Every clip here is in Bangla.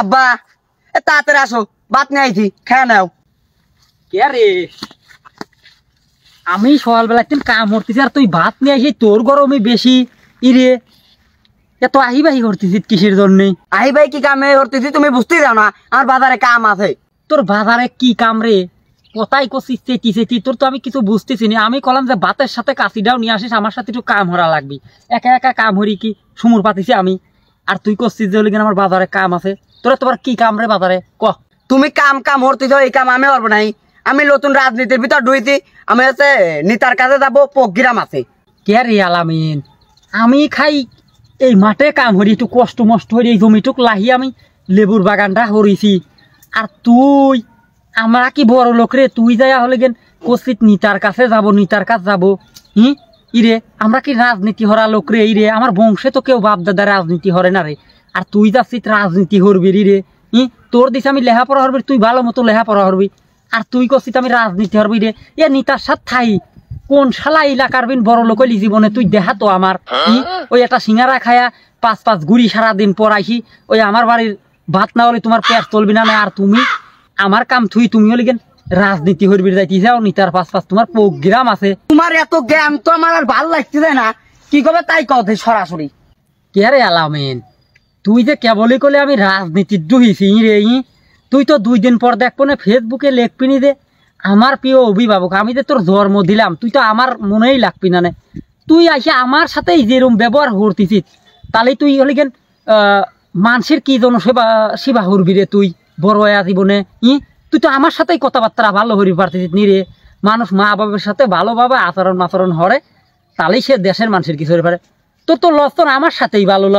আব্বা তাড়াতাড়ি আসো, ভাত নিয়ে আইছি, খেয়ে নাও। কে রে, আমি সকালবেলা একদিন কাম করতেছি আর তুই ভাত নিয়ে আসি, তোর গরমই বেশি। ইরে এত আহিবাহি করতেছিস কিসের জন্য? আহি ভাই কি কামে করতেছি তুমি বুঝতেই যাও না, আমার বাজারে কাম আছে। তোর বাজারে কি কাম রে? কোথায় করছিস চেয়েছি তোর তো আমি কিছু বুঝতেছি না। আমি কলাম যে ভাতের সাথে কাশিটাও নিয়ে আসিস, আমার সাথে একটু কাম হরা লাগবি। একা একা কাম হরি কি সুমুর পাতিছি আমি, আর তুই করছিস যে হলে আমার বাজারে কাম আছে। তোরা তোমার কি কাম রে বাজারে ক? তুমি কাম করতেছ, এই কাম আমি করবো নাই। আমি নতুন রাজনীতির ভিতর ঢুইছি, আমি হচ্ছে নেতার কাছে যাবো, প্রোগ্রাম আছে। কে রে আলামিন, আমি খাই এই মাঠে কাম হরি, একটু কষ্ট মষ্ট হরি, এই জমিটুক লাহি আমি লেবুর বাগানটা হরিছি। আর তুই আমরা কি বড় লোক রে? তুই যাই হলে গেন কচিত নিতার কাছে যাবো, নিতার কাছে যাবো। ইরে আমরা কি রাজনীতি হরা লোক রে? ইরে আমার বংশে তো কেউ বাপ দাদা রাজনীতি হরে না রে, আর তুই যাচ্ছিস রাজনীতি হরবি রে। তোর দিস আমি লেখাপড়া হরবি, তুই ভালো মতো লেখাপড়া হরবি, আর তুই করছিস আমি রাজনীতি হরবি রে। এ নিতার সাথ থাই কোন শালা এলাকার বিন বড় লোক হইলি জীবনে তুই দেখা তো আমার। ওই একটা সিঙ্গারা খায়া পাঁচ পাঁচ গুড়ি সারাদিন পরাইছি, ওই আমার বাড়ির ভাত না হলে তোমার পেট চলবি না। আর তুমি আমার কাম তুমি হলে গেন রাজনীতি হরবি যাইতে যাও, নিতার পাঁচ পাঁচ তোমার প্রোগ্রাম আছে। তোমার এত জ্ঞান তো আমার আর ভাল লাগছে না, কি করবে তাই কথা সরাসরি। কে রে আলামিন, তুই যে কেবলই করলে আমি রাজনীতির ডুহিছি রে। তুই তো 2 দিন পর দেখবো না ফেসবুকে লেখবিনি যে আমার প্রিয় অভিভাবক, আমি যে তোর জন্ম দিলাম, তুই তো আমার মনেই লাগবি না। তুই আইসা আমার সাথে যেরকম ব্যবহার করতেছিস, তাহলে তুই হলে গেন মানুষের কি জন সেবা হরবি রে তুই বড় জীবনে। তুই তো আমার সাথেই কথাবার্তা ভালো হরি পারতেছিস নি রে। মানুষ মা বাবার সাথে ভালোভাবে আচরণ হরে, তাহলেই সে দেশের মানুষের কিছু হতে পারে। তোর তো লস্তন আমার সাথেই ভালো ল,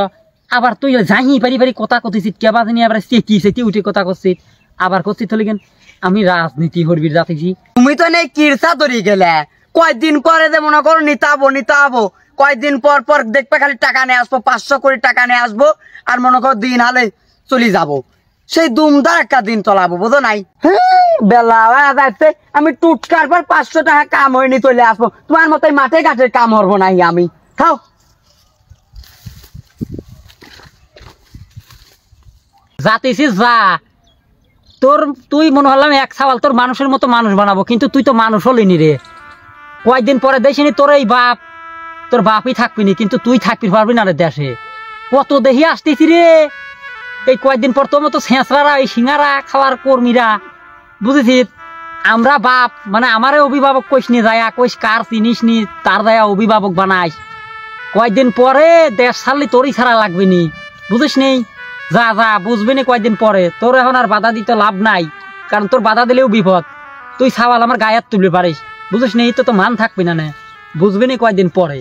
আবার তুই যাই পারি কথা করতেছিস কেবা জানি, আবার সেটি উঠে কথা করছিস, আবার করছিস হলে গেন আমি রাজনীতি হরবির যাতেছি। তুমি তো নেই কিরসা ধরি গেলে, কয়েকদিন পরে যে মনে করো নিতে আবো, কয়েকদিন পর পর দেখবে খালি টাকা নিয়ে আসবো, 500 কোটি টাকা নিয়ে আসবো, আর মনে করো দিন হালে চলে যাবো। সেই দুমদার একটা দিন চলাবো, বুঝো নাই? বেলা যাইতে আমি টুটকার পর 500 টাকা কাম হয়নি চলে আসবো। তোমার মতো মাঠে ঘাটের কাম হরবো নাই আমি। খাও যাতেছিস যা, তুই মনে হলাম এক সওয়াল তোর মানুষের মতো মানুষ বানাবো, কিন্তু তুই তো মানুষ হলিনি রে। কয়েকদিন পরে দেখিনি তোর এই তোর বাপই থাকবি নি, কিন্তু তুই থাকবি পারবি না রে দেশে। কত দেহি আসতেছি রে, এই কয়েকদিন পর তোর মতো ছেঁচড়ারা এই সিঙ্গারা খাওয়ার কর্মীরা, বুঝেছিস? আমরা বাপ মানে আমারে অভিভাবক কইস নি, যায় কইস কার চিনিস নি তার যায় অভিভাবক বানাইস। কয়েকদিন পরে দেশ ছাড়লি তোরই ছাড়া লাগবে নি, বুঝিস নি? যা বুঝবি নি কয়েকদিন পরে। তোর এখন আর বাধা দিতে লাভ নাই, কারণ তোর বাধা দিলেও বিপদ। তুই সাওয়াল আমার গায়ে তুলতে পারিস, বুঝিস নি? তো মান থাকবি না, বুঝবি নি কয়েকদিন পরে।